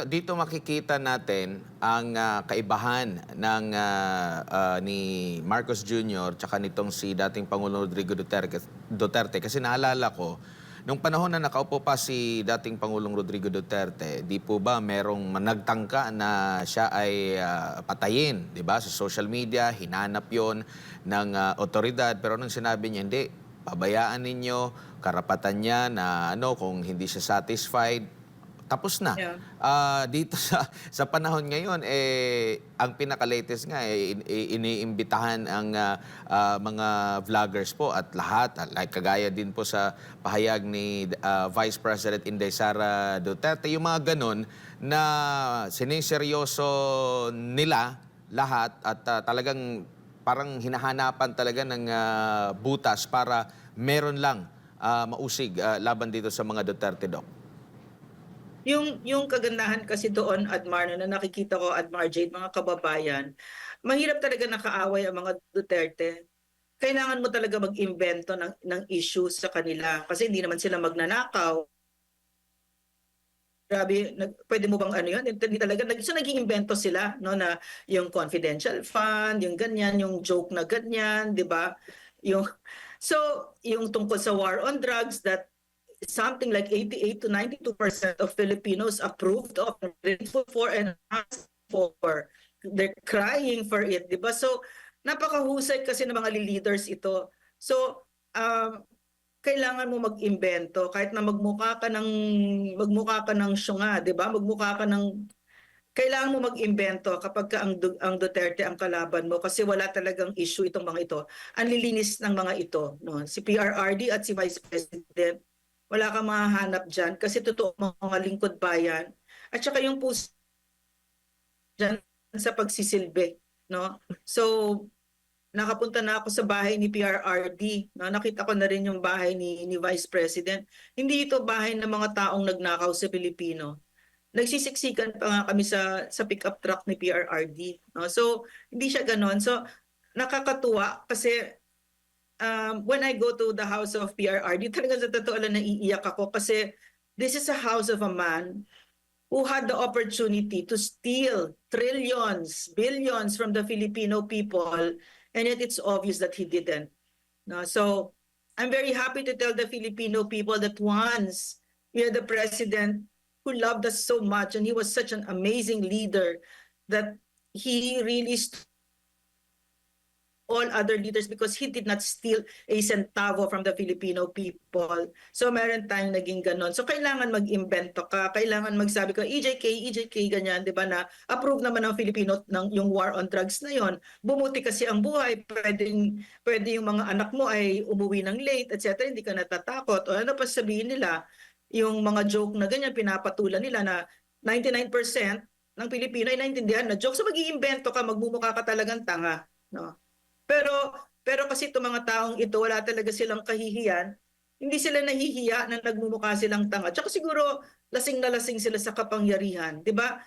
Dito makikita natin ang kaibahan ng ni Marcos Jr. tsaka nitong si dating Pangulong Rodrigo Duterte. Kasi naalala ko, nung panahon na nakaupo pa si dating Pangulong Rodrigo Duterte, di po ba merong nagtangka na siya ay patayin, di ba? Sa social media, hinanap yon ng otoridad. Pero nung sinabi niya, hindi, pabayaan ninyo, karapatan niya na kung hindi siya satisfied, tapos na. Yeah. Dito sa panahon ngayon, ang pinaka-latest nga, iniimbitahan ang mga vloggers po at lahat, like kagaya din po sa pahayag ni Vice President Inday Sara Duterte, yung mga ganun na siniseryoso nila lahat at talagang parang hinahanapan talaga ng butas para meron lang mausig laban dito sa mga Duterte, Doc. Yung kagandahan kasi doon, Admar, na nakikita ko, Admar Jade, mga kababayan, mahirap talaga nakaaway ang mga Duterte. Kailangan mo talaga mag-imbento ng issues sa kanila kasi hindi naman sila magnanakaw. Grabe, pwede mo bang ano yun? Hindi talaga. So nag-iimbento sila, no, na yung confidential fund, yung ganyan, yung joke na ganyan, di ba? Yung, so, yung tungkol sa war on drugs, that something like 88 to 92% of Filipinos approved of, grateful for, and asked for. They're crying for it, di ba? So, napakahusay kasi ng mga leaders ito. So, kailangan mo mag-imbento kahit na magmukha ka ng syunga, 'di ba? Magmukha ka ng kailangan mo mag-imbento kapag ang Duterte ang kalaban mo kasi wala talagang issue itong mga ito. Ang lilinis ng mga ito, no. Si PRRD at si Vice President, wala kang mahahanap diyan kasi totoo mga lingkod bayan. At saka yung puso diyan sa pagsisilbi, no. So nakapunta na ako sa bahay ni PRRD. No? Nakita ko na rin yung bahay ni Vice President. Hindi ito bahay ng mga taong nagnakaw sa Pilipino. Nagsisiksikan pa nga kami sa pickup truck ni PRRD. No? So, hindi siya ganon. So, nakakatuwa kasi when I go to the house of PRRD, talagang sa totoo lang naiiyak ako kasi this is a house of a man who had the opportunity to steal trillions, billions from the Filipino people, and yet it's obvious that he didn't. No? So I'm very happy to tell the Filipino people that once we had the president who loved us so much, and he was such an amazing leader that he really all other leaders because he did not steal a centavo from the Filipino people. So meron tayong naging ganon. So kailangan mag-imbento ka, kailangan magsabi ka, EJK, ganyan, di ba, na approve naman ng Filipino ng yung war on drugs na yon. Bumuti kasi ang buhay, pwede yung mga anak mo ay umuwi ng late, etc. Hindi ka natatakot. O ano pa sabihin nila, yung mga joke na ganyan, pinapatulan nila na 99% ng Pilipino ay naintindihan na joke. So mag-iimbento ka, magmumukha ka talagang tanga. No? Pero kasi itong mga taong ito, wala talaga silang kahihiyan. Hindi sila nahihiya na nagmumukha silang tanga. Tsaka siguro lasing na lasing sila sa kapangyarihan, 'di ba?